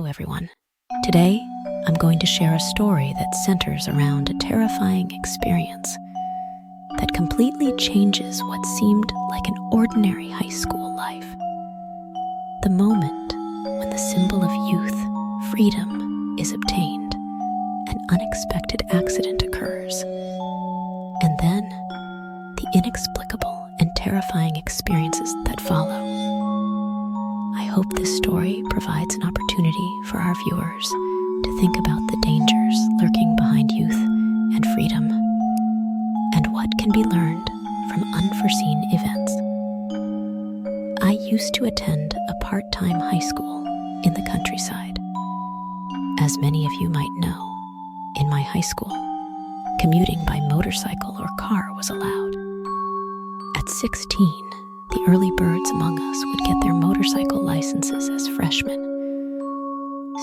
everyone. Today, I'm going to share a story that centers around a terrifying experience that completely changes what seemed like an ordinary high school life. The moment when the symbol of youth, freedom, is obtained, an unexpected accident occurs, and then the inexplicable and terrifying experiences that follow. I hope this story provides an opportunity for our viewers to think about the dangers lurking behind youth and freedom, and what can be learned from unforeseen events. I used to attend a part-time high school in the countryside. As many of you might know, in my high school, commuting by motorcycle or car was allowed. At 16, the early birds among us would get their motorcycle licenses as freshmen.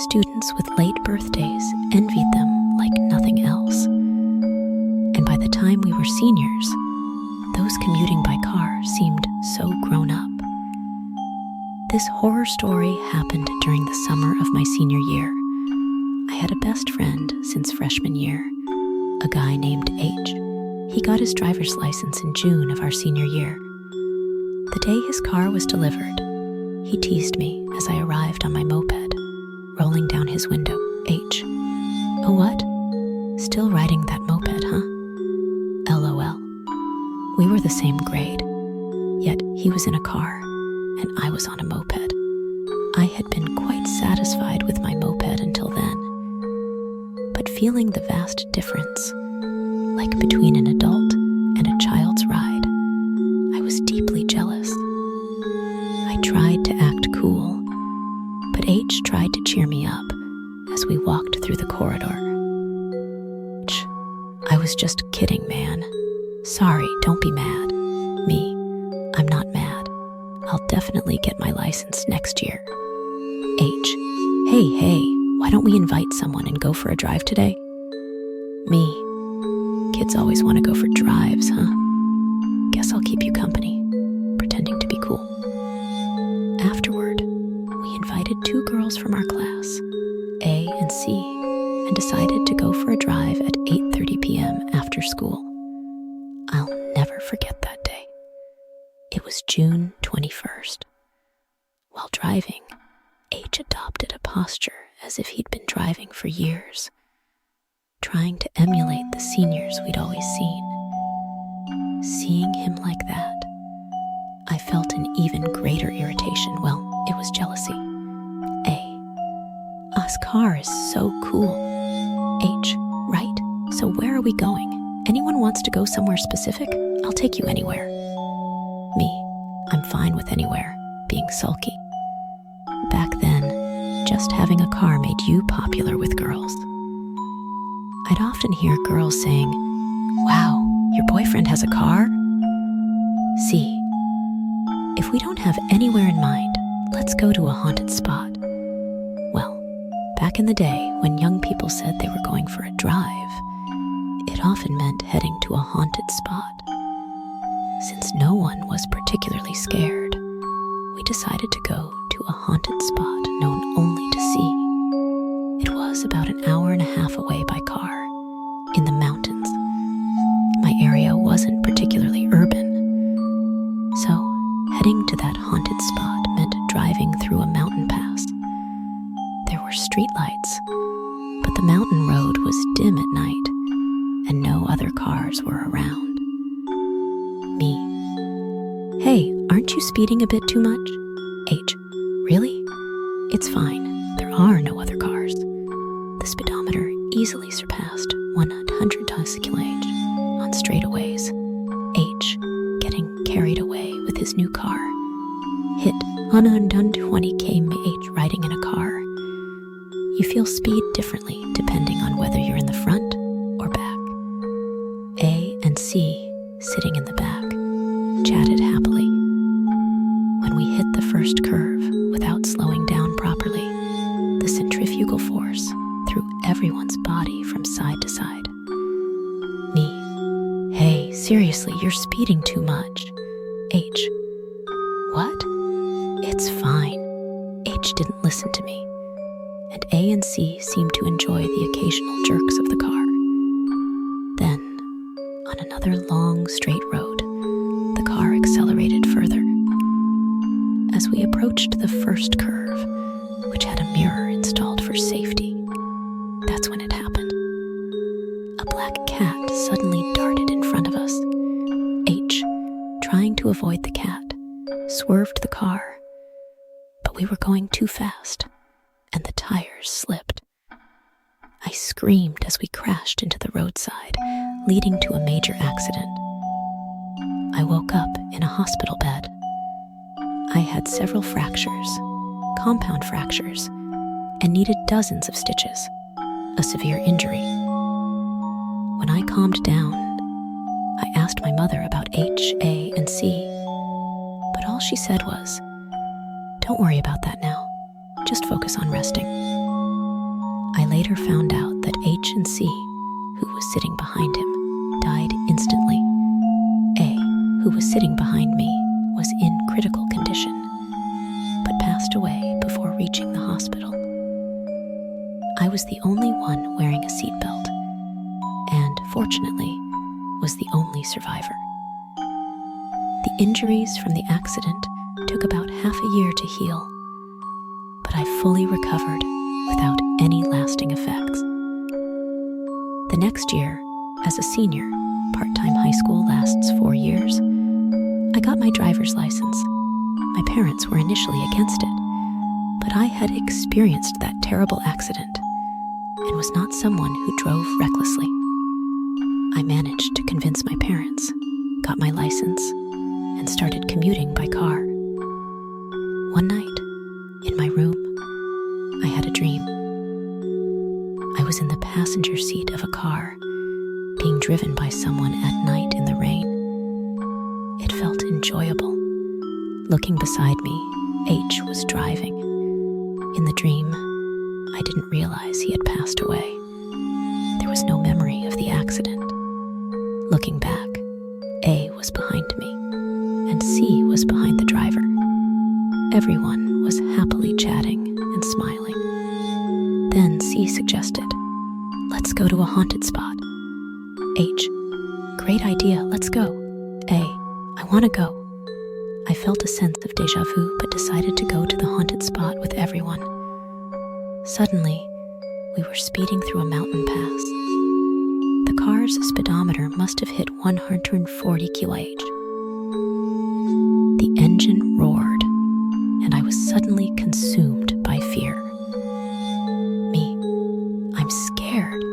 Students with late birthdays envied them like nothing else. And by the time we were seniors, those commuting by car seemed so grown up. This horror story happened during the summer of my senior year. I had a best friend since freshman year, a guy named H. He got his driver's license in June of our senior year. The day his car was delivered, he teased me as I arrived on my moped, rolling down his window. H. Oh, what? Still riding that moped, huh? LOL. We were the same grade, yet he was in a car and I was on a moped. I had been quite satisfied with my moped until then, but feeling the vast difference, like between an adult and a child's ride, I was deeply jealous. I tried to act cool, but H tried to cheer me up as we walked through the corridor. I was just kidding, man. Sorry, don't be mad. Me, I'm not mad. I'll definitely get my license next year. H, hey, why don't we invite someone and go for a drive today? Me, kids always want to go for drives, huh? Guess I'll keep you company, pretending to be cool. Afterward, we invited 2 girls from our class, A and C, and decided to go for a drive at 8:30 p.m. after school. I'll never forget that day. It was June 21st. While driving, H adopted a posture as if he'd been driving for years, trying to emulate the seniors we'd always seen. Seeing him like that, I felt an even greater irritation. Well, it was jealousy. A. Us car is so cool. H. Right? So where are we going? Anyone wants to go somewhere specific? I'll take you anywhere. Me. I'm fine with anywhere, being sulky. Back then, just having a car made you popular with girls. I'd often hear girls saying, "Wow, your boyfriend has a car?" See, if we don't have anywhere in mind, let's go to a haunted spot. Well, back in the day when young people said they were going for a drive, it often meant heading to a haunted spot. Since no one was particularly scared, we decided to go to a haunted spot known only to sea. It was about an hour and a half away by car, in the mountains. My area wasn't particularly urban, so heading to that haunted spot meant driving through a mountain pass. There were streetlights, but the mountain road was dim at night, and no other cars were around. Me. Hey, aren't you speeding a bit too much? H. Really? It's fine. There are no other cars. The speedometer easily surpassed 100 km/h on straightaways. H, getting carried away with his new car, hit 120 km/h riding in a car. You feel speed differently depending on whether you're in the front or back. A and C, sitting in the back, chatted happily. When we hit the first curve without slowing down properly, the centrifugal force threw everyone's body from side to side. Me. Hey, seriously, you're speeding too much. H. What? It's fine. H didn't listen to me, and A and C seemed to enjoy the occasional jerks of the car. Then, on another long, straight road, the car accelerated further. As we approached the first curve, which had a mirror installed for safety, that's when it happened. A black cat suddenly darted in front of us. H, trying to avoid the cat, swerved the car, but we were going too fast, and the tires slipped. I screamed as we crashed into the roadside, leading to a major accident. I woke up in a hospital bed. I had several fractures, compound fractures, and needed dozens of stitches, a severe injury. When I calmed down, I asked my mother about H, A, and C, but all she said was, "Don't worry about that now, just focus on resting." I later found out that H and C, who was sitting behind him, died instantly. A, who was sitting behind me, was in critical condition, but passed away before reaching the hospital. I was the only one wearing a seatbelt, and fortunately, was the only survivor. The injuries from the accident took about half a year to heal, but I fully recovered without any lasting effects. The next year, as a senior, part-time high school lasts 4 years, I got my driver's license. My parents were initially against it, but I had experienced that terrible accident and was not someone who drove recklessly. I managed to convince my parents, got my license, and started commuting by car. One night, in my room, I had a dream. I was in the passenger seat of a car, being driven by someone at night in the rain. It felt enjoyable. Looking beside me, H was driving. In the dream, I didn't realize he had passed away. There was no memory of the accident. Looking back, A was behind me, and C was behind the driver. Everyone was happily chatting and smiling. Then C suggested, "Let's go to a haunted spot." H, "Great idea, let's go." A, "I want to go." I felt a sense of déjà vu, but decided to go to the haunted spot with everyone. Suddenly, we were speeding through a mountain pass. The car's speedometer must have hit 140 km/h. The engine roared, and I was suddenly consumed by fear. I'm scared.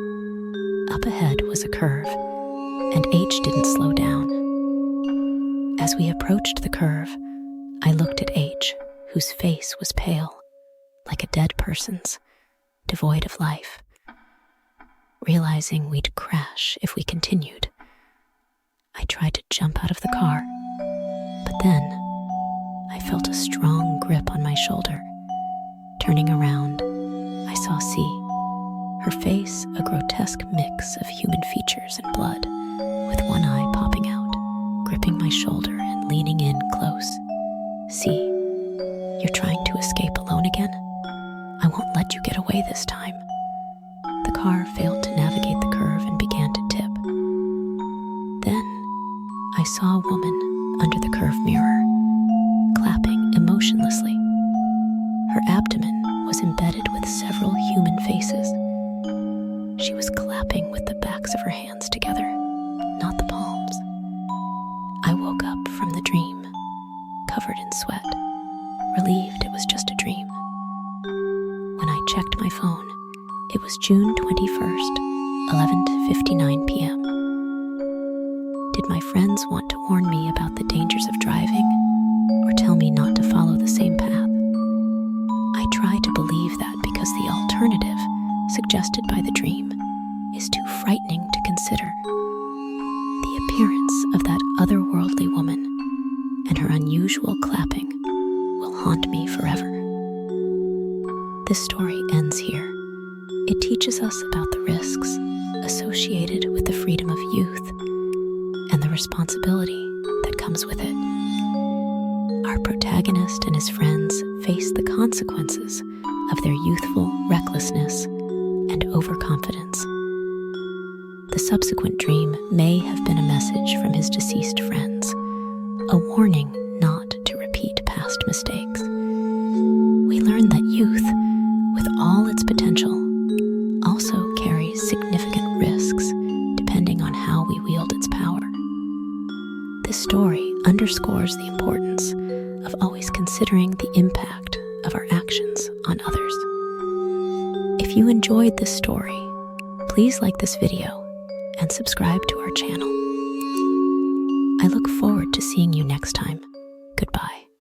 Up ahead was a curve, and H didn't slow down. As we approached the curve, I looked at H, whose face was pale, like a dead person's, devoid of life. Realizing we'd crash if we continued, I tried to jump out of the car, but then I felt a strong grip on my shoulder. Turning around, I saw C, her face a grotesque mix of human features and blood, with one eye popping out, gripping my shoulder and leaning in close. "C, you're trying to escape alone again? I won't let you get away this time." The car failed to navigate the curve and began to tip. Then I saw a woman under the curve mirror, clapping emotionlessly. Her abdomen was embedded with several human faces. She was clapping with the backs of her hands together, not the palms. I woke up from the dream, covered in sweat, relieved it was just a dream. When I checked my phone, it was June 21st, 11:59 p.m. Did my friends want to warn me about the dangers of driving, or tell me not to follow the same path? I try to believe that because the alternative, suggested by the dream, is too frightening to consider. The appearance of that otherworldly woman and her unusual clapping will haunt me forever. This story ends here. It teaches us about the risks associated with the freedom of youth and the responsibility that comes with it. Our protagonist and his friends face the consequences of their youthful recklessness and overconfidence. The subsequent dream may have been a message from his deceased friends, a warning not to repeat past mistakes. We learn that youth, with all its potential, also carries significant risks depending on how we wield its power. This story underscores the importance of always considering the impact of our actions on others. If you enjoyed this story, please like this video and subscribe to our channel. I look forward to seeing you next time. Goodbye.